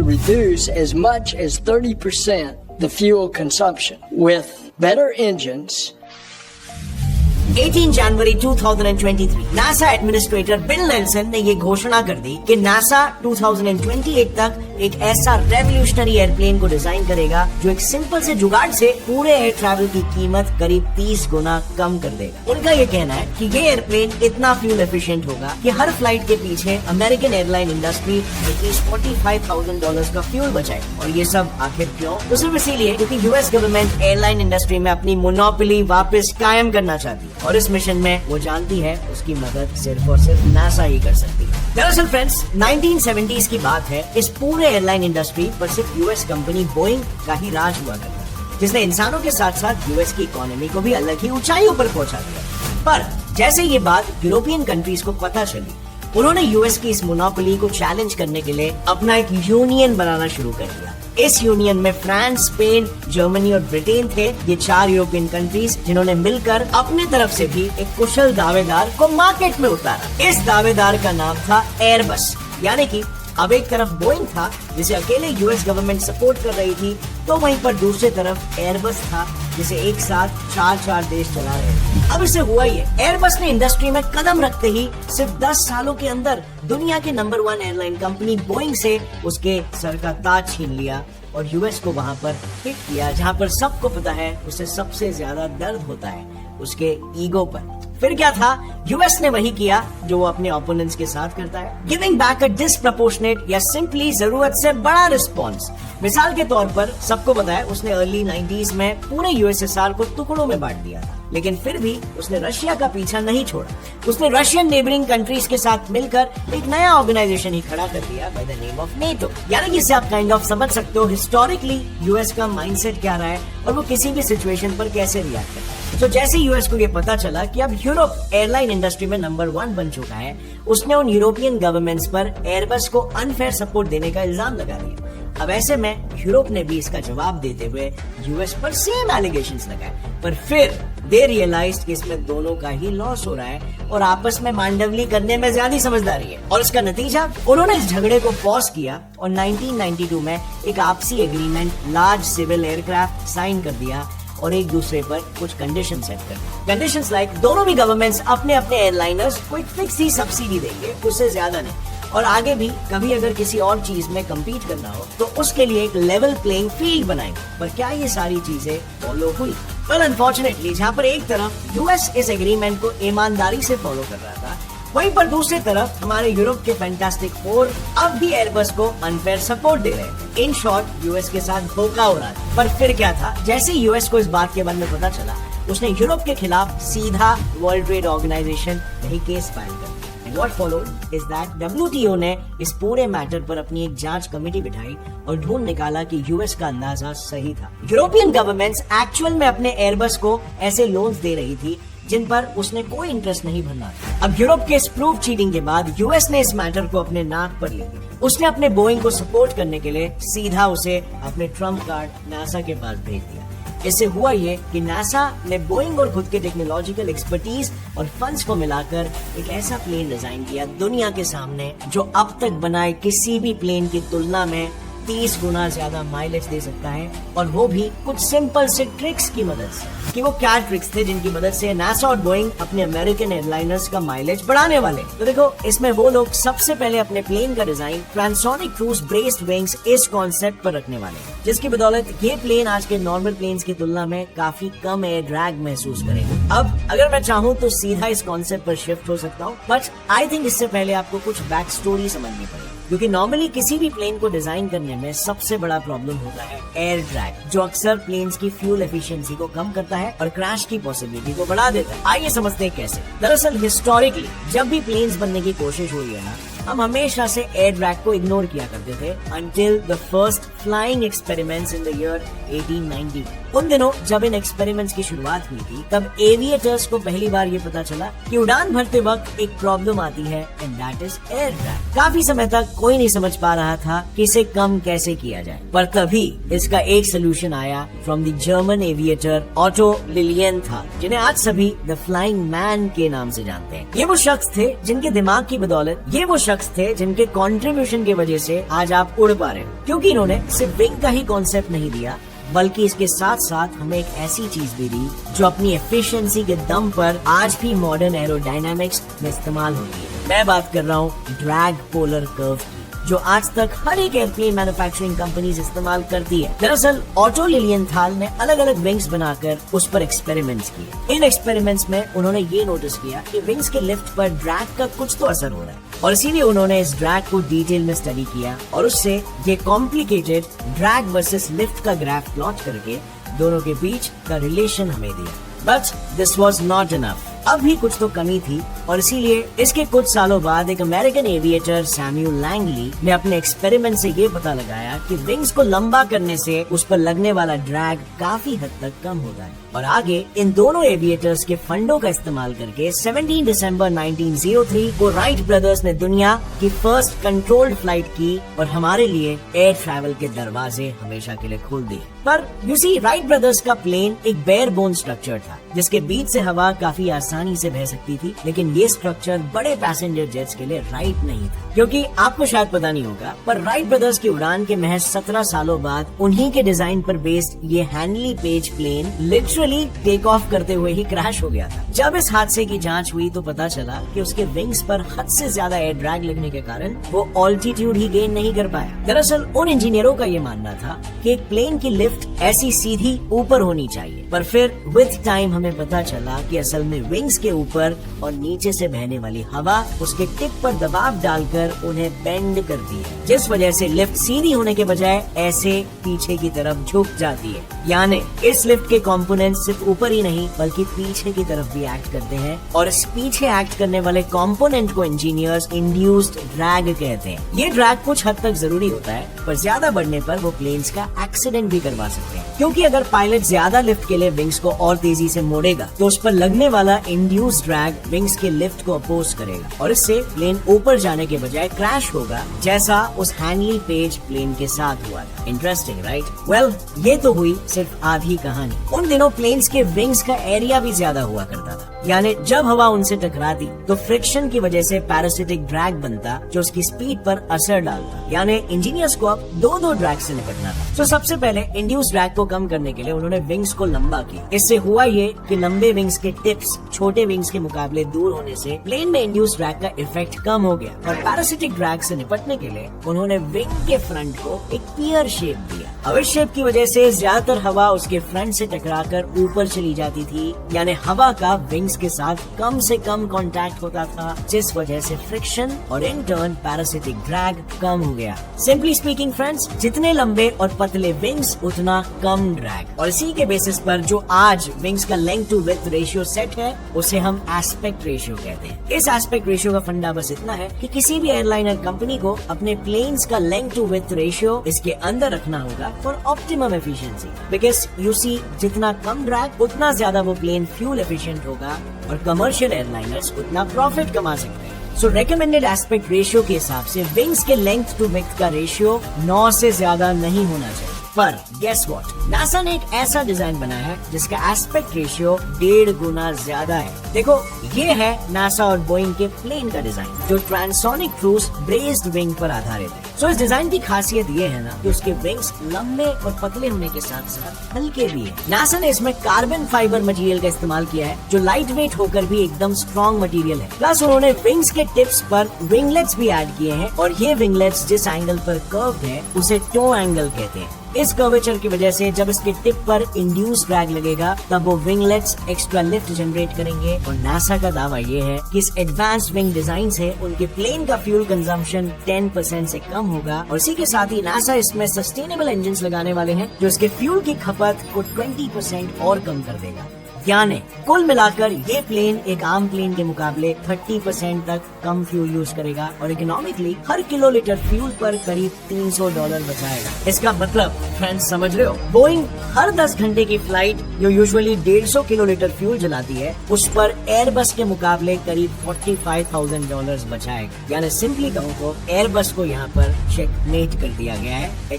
reduce as much as 30% the fuel consumption with better engines. 18 January 2023 NASA administrator bill Nelson ने ये घोषणा कर दी कि नासा 2028 तक एक ऐसा रेवोल्यूशनरी एयरप्लेन को डिजाइन करेगा जो एक सिंपल से जुगाड़ से पूरे एयर ट्रैवल की कीमत करीब 30 गुना कम कर देगा। उनका ये कहना है कि ये एयरप्लेन इतना फ्यूल एफिशिएंट होगा कि हर फ्लाइट के पीछे अमेरिकन एयरलाइन इंडस्ट्री एटलीस्ट $45,000 का फ्यूल बचाए। और ये सब आखिर क्यों? तो सिर्फ इसीलिए क्योंकि यूएस गवर्नमेंट एयरलाइन इंडस्ट्री में अपनी मोनोपोली वापस कायम करना चाहती है और इस मिशन में वो जानती है उसकी मदद सिर्फ और सिर्फ नासा ही कर सकती है। दरअसल फ्रेंड्स 1970s की बात है। इस पूरे एयरलाइन इंडस्ट्री पर सिर्फ यूएस कंपनी बोइंग का ही राज हुआ करता, जिसने इंसानों के साथ साथ यूएस की इकोनॉमी को भी अलग ही ऊंचाइयों पर पहुंचा दिया। पर जैसे ये बात यूरोपियन कंट्रीज को पता चली, उन्होंने यूएस की इस मोनोपोली को चैलेंज करने के लिए अपना एक यूनियन बनाना शुरू कर दिया। इस यूनियन में फ्रांस, स्पेन, जर्मनी और ब्रिटेन थे, ये 4 यूरोपियन कंट्रीज जिन्होंने मिलकर अपने तरफ से भी एक कुशल दावेदार को मार्केट में उतारा। इस दावेदार का नाम था एयरबस। यानी कि अब एक तरफ बोइंग था जिसे अकेले यूएस गवर्नमेंट सपोर्ट कर रही थी, तो वहीं पर दूसरी तरफ एयरबस था जिसे एक साथ 4 देश चला रहे थे। अब इसे हुआ ये, एयरबस ने इंडस्ट्री में कदम रखते ही सिर्फ 10 सालों के अंदर दुनिया के नंबर 1 एयरलाइन कंपनी बोइंग से उसके सर का ताज छीन लिया और यूएस को वहां पर हिट किया, जहां पर सबको पता है उसे सबसे ज्यादा दर्द होता है उसके ईगो पर। फिर क्या था, यूएस ने वही किया जो वो अपने ओपोनेंट्स के साथ करता है, गिविंग बैक अ डिस्प्रपोर्शनेट या सिंपली जरूरत से बड़ा रिस्पॉन्स। मिसाल के तौर पर सबको पता है उसने अर्ली 90s में पूरे यूएसएसआर को टुकड़ों में बांट दिया था, लेकिन फिर भी उसने रशिया का पीछा नहीं छोड़ा। उसने रशियन नेबरिंग कंट्रीज के साथ मिलकर एक नया ऑर्गेनाइजेशन ही खड़ा कर दिया by the name of NATO. यानी कि इससे आप काइंड ऑफ समझ सकते हो हिस्टोरिकली यूएस का माइंडसेट क्या रहा है और वो किसी भी सिचुएशन पर कैसे रिएक्ट करता है। तो जैसे यूएस को ये पता चला कि अब यूरोप एयरलाइन इंडस्ट्री में नंबर 1 बन चुका है, उसने उन यूरोपियन गवर्नमेंट्स पर एयरबस को अनफेयर सपोर्ट देने का इल्जाम लगा दिया। अब ऐसे में यूरोप ने भी इसका जवाब देते हुए यूएस पर सेम एलिगेशंस लगाए, पर फिर दे रियलाइज्ड कि इसमें दोनों का ही लॉस हो रहा है और आपस में मांडवली करने में ज्यादा समझदारी है। और इसका नतीजा, उन्होंने इस झगड़े को पॉज किया और 1992 में एक आपसी agreement large civil aircraft sign कर दिया और एक दूसरे पर कुछ कंडीशन सेट कर दी। कंडीशंस लाइक दोनों भी गवर्नमेंट्स अपने अपने एयरलाइनर्स को एक फिक्स ही सब्सिडी देंगे, उससे ज्यादा नहीं, और आगे भी कभी अगर किसी और चीज में कम्पीट करना हो तो उसके लिए एक लेवल प्लेइंग फील्ड बनाएंगे। पर क्या ये सारी चीजें फॉलो हुई? वेल अनफॉर्चुनेटली जहाँ पर एक तरफ यूएस इस एग्रीमेंट को ईमानदारी से फॉलो कर रहा था, वहीं पर दूसरी तरफ हमारे यूरोप के फैंटास्टिक फोर अब भी एयरबस को अनफेयर सपोर्ट दे रहे हैं। इन शॉर्ट यूएस के साथ धोखा हो रहा है। पर फिर क्या था, जैसे यूएस को इस बात के बारे में पता चला, उसने यूरोप के खिलाफ सीधा वर्ल्ड ट्रेड ऑर्गेनाइजेशन में केस फाइल कर दिया। What followed is that WTO ने इस पूरे मैटर पर अपनी एक जांच कमेटी बिठाई और ढूंढ निकाला कि यूएस का अंदाजा सही था। यूरोपियन गवर्नमेंट्स एक्चुअल में अपने एयरबस को ऐसे लोन्स दे रही थी जिन पर उसने कोई इंटरेस्ट नहीं भरना था। अब यूरोप के इस प्रूव चीटिंग के बाद यूएस ने इस मैटर को अपने नाक पर ले लिया। उसने अपने बोइंग को सपोर्ट करने के लिए सीधा उसे अपने ट्रम्प कार्ड नासा के पास भेज दिया। इससे हुआ ये कि नासा ने बोइंग और खुद के टेक्नोलॉजिकल एक्सपर्टीज और फंड्स को मिलाकर एक ऐसा प्लेन डिजाइन किया दुनिया के सामने जो अब तक बनाए किसी भी प्लेन की तुलना में 30 गुना ज्यादा माइलेज दे सकता है, और वो भी कुछ सिंपल से ट्रिक्स की मदद से। कि वो क्या ट्रिक्स थे जिनकी मदद से नासा और बोइंग अपने अमेरिकन एयरलाइनर्स का माइलेज बढ़ाने वाले। तो देखो, इसमें वो लोग सबसे पहले अपने प्लेन का design transonic cruise braced wings इस कॉन्सेप्ट पर रखने वाले हैं, जिसकी बदौलत ये प्लेन आज के नॉर्मल प्लेन्स की तुलना में काफी कम एयर ड्रैग महसूस करेगा। अब अगर मैं चाहूँ तो सीधा इस कॉन्सेप्ट पर शिफ्ट हो सकता हूँ, बट आई थिंक इससे पहले आपको कुछ बैक स्टोरी समझनी पड़ेगी, क्योंकि नॉर्मली किसी भी प्लेन को डिजाइन करने में सबसे बड़ा प्रॉब्लम होता है एयर ड्रैग, जो अक्सर प्लेन्स की फ्यूल एफिशिएंसी को कम करता है और क्रैश की पॉसिबिलिटी को बढ़ा देता है। आइए समझते हैं कैसे। दरअसल हिस्टोरिकली जब भी प्लेन्स बनने की कोशिश हुई है ना, हम हमेशा से एयर ड्रैग को इग्नोर किया करते थे until the first flying experiments in the year 1890। उन दिनों जब इन एक्सपेरिमेंट्स की शुरुआत हुई थी, तब एविएटर्स को पहली बार ये पता चला कि उड़ान भरते वक्त एक प्रॉब्लम आती है, and that is air drag. काफी समय तक कोई नहीं समझ पा रहा था कि इसे कम कैसे किया जाए, पर तभी इसका एक सोल्यूशन आया from the German aviator Otto Lilienthal, जिन्हें आज सभी द फ्लाइंग मैन के नाम से जानते हैं। ये वो शख्स थे जिनके दिमाग की बदौलत, ये वो शख्स शख्स थे जिनके कंट्रीब्यूशन की वजह से आज आप उड़ पा रहे हो, क्योंकि इन्होंने सिर्फ विंग का ही कॉन्सेप्ट नहीं दिया बल्कि इसके साथ साथ हमें एक ऐसी चीज भी दी जो अपनी एफिशिएंसी के दम पर आज भी मॉडर्न एरोडायनामिक्स में इस्तेमाल होती है। मैं बात कर रहा हूँ ड्रैग पोलर कर्व की, जो आज तक हर एक एयरप्लेन मैन्युफैक्चरिंग कंपनीज इस्तेमाल करती है। दरअसल ऑटो लिलियनथाल ने अलग अलग विंग्स बनाकर उस पर एक्सपेरिमेंट्स किए। इन एक्सपेरिमेंट्स में उन्होंने ये नोटिस किया कि विंग्स के लिफ्ट पर ड्रैग का कुछ तो असर हो रहा है, और इसीलिए उन्होंने इस ड्रैग को डिटेल में स्टडी किया और उससे ये कॉम्प्लिकेटेड ड्रैग वर्सेस लिफ्ट का ग्राफ प्लॉट करके दोनों के बीच का रिलेशन हमें दिया। But this was not enough, अब भी कुछ तो कमी थी, और इसीलिए इसके कुछ सालों बाद एक अमेरिकन एविएटर सैम्यूल लैंगली ने अपने एक्सपेरिमेंट से ये पता लगाया कि विंग्स को लंबा करने से उस पर लगने वाला ड्रैग काफी हद तक कम होता है। और आगे इन दोनों एविएटर्स के फंडों का इस्तेमाल करके 17 दिसंबर 1903 को राइट ब्रदर्स ने दुनिया की फर्स्ट कंट्रोल्ड फ्लाइट की और हमारे लिए एयर ट्रैवल के दरवाजे हमेशा के लिए खोल दिए। पर यू सी, राइट ब्रदर्स का प्लेन एक बेयर बोन स्ट्रक्चर था जिसके बीच से हवा काफी आसानी से बह सकती थी, लेकिन ये स्ट्रक्चर बड़े पैसेंजर जेट्स के लिए राइट नहीं था, क्योंकि आपको शायद पता नहीं होगा पर राइट ब्रदर्स की उड़ान के महज 17 सालों बाद उन्हीं के डिजाइन पर बेस्ड ये Handley Page plane literally take off करते हुए ही क्रैश हो गया था। जब इस हादसे की जांच हुई तो पता चला कि उसके विंग्स पर हद से ज्यादा एयर ड्रैग लगने के कारण वो ऑल्टीट्यूड ही गेन नहीं कर पाया। दरअसल उन इंजीनियरों का ये मानना था कि एक प्लेन की लिफ्ट ऐसी सीधी ऊपर होनी चाहिए, पर फिर विद टाइम हमें पता चला कि असल में विंग्स के ऊपर और नीचे से बहने वाली हवा उसके टिप पर दबाव डालकर उन्हें बेंड करती है, जिस वजह से लिफ्ट सीधी होने के बजाय ऐसे पीछे की तरफ झुक जाती है। यानी इस लिफ्ट के कंपोनेंट्स सिर्फ ऊपर ही नहीं बल्कि पीछे की तरफ भी एक्ट करते हैं, और इस पीछे एक्ट करने वाले कंपोनेंट को इंजीनियर्स इंड्यूस्ड ड्रैग कहते हैं। ये ड्रैग कुछ हद तक जरूरी होता है, पर ज्यादा बढ़ने पर वो प्लेन्स का एक्सीडेंट भी करवा सकते हैं, क्योंकि अगर पायलट ज्यादा लिफ्ट के लिए विंग्स को और तेजी से मोड़ेगा तो उस पर लगने वाला इंड्यूस्ड ड्रैग विंग्स के लिफ्ट को अपोज करेगा और इससे प्लेन ऊपर जाने के बजाय क्रैश होगा, जैसा उस हैंडली पेज प्लेन के साथ हुआ था। Interesting right? वेल, ये तो हुई सिर्फ आधी कहानी। उन दिनों प्लेन्स के विंग्स का एरिया भी ज्यादा हुआ करता था, यानी जब हवा उनसे टकराती तो फ्रिक्शन की वजह से पैरासिटिक ड्रैग बनता जो उसकी स्पीड पर असर डालता, यानी इंजीनियर्स को अब दो ड्रैग से निपटना था। तो सबसे पहले इंड्यूस ड्रैग को कम करने के लिए उन्होंने विंग्स को लंबा किया। इससे हुआ ये कि लंबे विंग्स के टिप्स छोटे विंग्स के मुकाबले दूर होने से प्लेन में इंड्यूस ड्रैग का इफेक्ट कम हो गया, और पैरासिटिक ड्रैग से निपटने के लिए उन्होंने विंग के फ्रंट को एक पियर शेप दिया। अब इस शेप की वजह से ज्यादातर हवा उसके फ्रंट से टकराकर ऊपर चली जाती थी, यानी हवा का विंग्स के साथ कम से कम कांटेक्ट होता था, जिस वजह से फ्रिक्शन और इन टर्न पैरासिटिक ड्रैग कम हो गया। सिंपली स्पीकिंग फ्रेंड्स, जितने लंबे और पतले विंग्स उतना कम ड्रैग, और इसी के बेसिस पर जो आज विंग्स का length to width ratio set है उसे हम एस्पेक्ट रेशियो कहते हैं। इस एस्पेक्ट रेशियो का फंडा बस इतना है कि किसी भी एयरलाइनर कंपनी को अपने प्लेन्स का लेंथ टू विड्थ रेशियो इसके अंदर रखना होगा for optimum efficiency, because you see, जितना कम ड्रैग उतना ज्यादा वो प्लेन फ्यूल एफिशिएंट होगा और कमर्शियल एयरलाइनर्स उतना प्रॉफिट कमा सकते हैं। सो रेकमेंडेड एस्पेक्ट रेशियो के हिसाब से विंग्स के लेंथ टू विड्थ का रेशियो 9 से ज्यादा नहीं होना चाहिए। पर गेस व्हाट, नासा ने एक ऐसा डिजाइन बनाया है जिसका एस्पेक्ट रेशियो 1.5 गुना ज्यादा है। देखो, ये है नासा और बोइंग के प्लेन का डिजाइन जो ट्रांसोनिक क्रूज ब्रेस्ड विंग पर आधारित है। सो इस डिजाइन की खासियत ये है ना कि उसके विंग्स लंबे और पतले होने के साथ साथ हल्के भी है। नासा ने इसमें कार्बन फाइबर मटेरियल का इस्तेमाल किया है जो लाइट वेट होकर भी एकदम स्ट्रॉन्ग मटेरियल है। प्लस उन्होंने विंग्स के टिप्स पर विंगलेट्स भी ऐड किए हैं, और ये विंगलेट्स जिस एंगल पर कर्व्ड है उसे टो एंगल कहते हैं। इस कर्वेचर की वजह से जब इसके टिप पर इंड्यूस ड्रैग लगेगा तब वो विंगलेट्स एक्स्ट्रा लिफ्ट जनरेट करेंगे, और नासा का दावा ये है कि इस एडवांस विंग डिजाइन से उनके प्लेन का फ्यूल कंजम्पशन 10% से कम होगा, और इसी के साथ ही नासा इसमें सस्टेनेबल इंजन्स लगाने वाले हैं जो इसके फ्यूल की खपत को 20% और कम कर देगा। यानी कुल मिलाकर ये प्लेन एक आम प्लेन के मुकाबले 30% तक कम फ्यूल यूज करेगा और इकोनॉमिकली हर किलोलीटर फ्यूल पर करीब $300 बचाएगा। इसका मतलब फ्रेंड्स समझ रहे हो, बोइंग हर 10 घंटे की फ्लाइट जो यूजुअली 150 किलोलीटर फ्यूल जलाती है उस पर एयरबस के मुकाबले करीब $45,000 बचाएगा। यानी सिंपली कहूँ तो एयरबस को यहाँ पर चेकमेट कर दिया गया है।